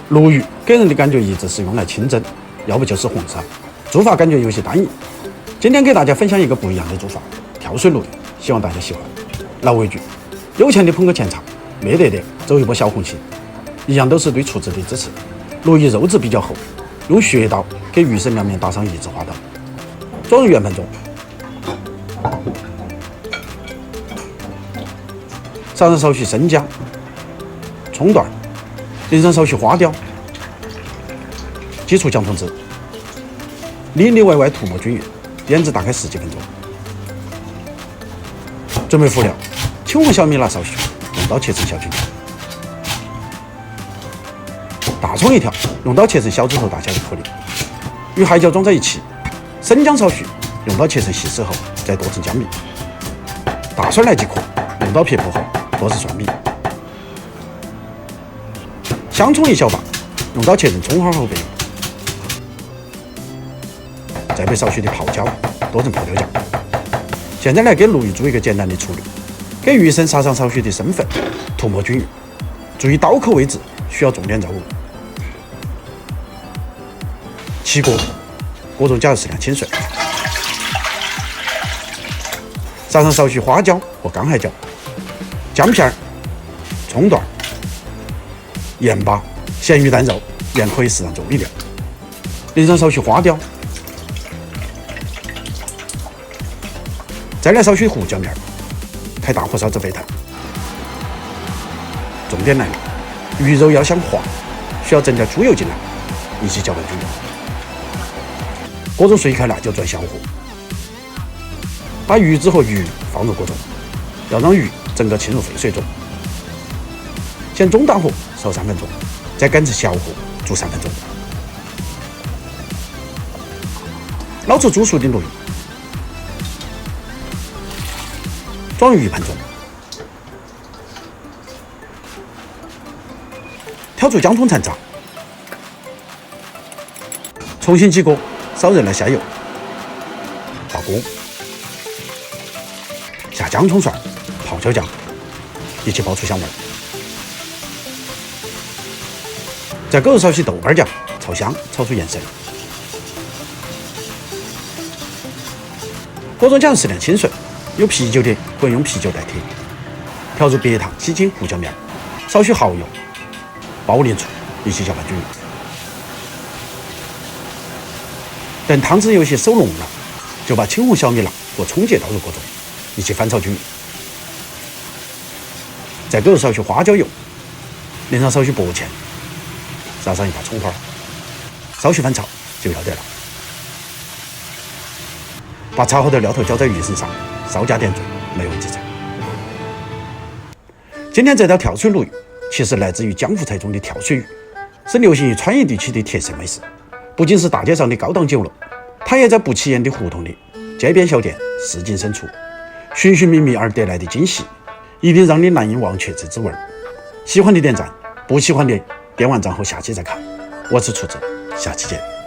鲈鱼给人的感觉一直是用来清蒸，要不就是红烧，做法感觉有些单一。今天给大家分享一个不一样的做法，跳水鲈鱼，希望大家喜欢。老规矩，有钱的捧个钱场，没得的走一波小红心，一样都是对厨子的支持。鲈鱼肉质比较厚，用削刀给鱼身两面打上一字花刀，装入圆盘中，撒上少许生姜、葱段，淋上少许花雕，挤出姜葱汁，里里外外涂抹均匀，腌制大概10几分钟。准备辅料：青红小米辣少许，用刀切成小青条；大葱1条，用刀切成小指头大小的颗粒；与海椒装在一起；生姜少许，用刀切成细丝后再剁成姜米；大蒜来几颗，用刀撇破后剁成蒜米；香葱1小把，用刀切成葱花后备用。再备少许的泡椒，剁成泡椒酱。现在来给鲈鱼做一个简单的处理，给鱼身撒上少许的生粉，涂抹均匀，注意刀口位置需要重点照顾。起锅，锅中加入适量清水，撒上少许花椒和干海椒、姜片、葱段、盐巴、咸鱼蛋肉，盐可以适当重一点，淋上少许花雕。再来少许胡椒面，开大火烧至沸腾。重点来了，鱼肉要想滑，需要整点猪油进来，一起搅拌均匀。锅中水开了就转小火，把鱼子和鱼放入锅中，要让鱼整个浸入沸水中。先中大火烧3分钟，再改成小火煮3分钟。捞出煮熟的鲈鱼，装入鱼盘中，挑出姜葱残渣，重新起锅，烧热了下油，下锅，下姜葱蒜、泡椒酱，一起爆出香味。再搁入少许豆瓣酱，炒香，炒出颜色。锅中加入适量清水，有啤酒的可以用啤酒代替。调入白糖、鸡精、胡椒面，少许蚝油、爆淋醋，一起搅拌均匀。等汤汁有些收浓了，就把青红小米辣和葱节倒入锅中，一起翻炒均匀。再搁入少许花椒油，淋上少许薄芡，撒上一把葱花，少许翻炒就要得了。把炒好的料头浇在鱼身上，稍加点缀，没问题噻。今天这道跳水鲈鱼其实来自于江湖菜中的跳水鱼，是流行于川渝地区的特色美食。不仅是大街上的高档酒楼，它也在不起眼的胡同里、街边小店市井深处，寻寻觅觅而得来的惊喜，一定让你难以忘却这滋味。喜欢的点赞，不喜欢的点完赞后下期再看。我是厨子，下期见。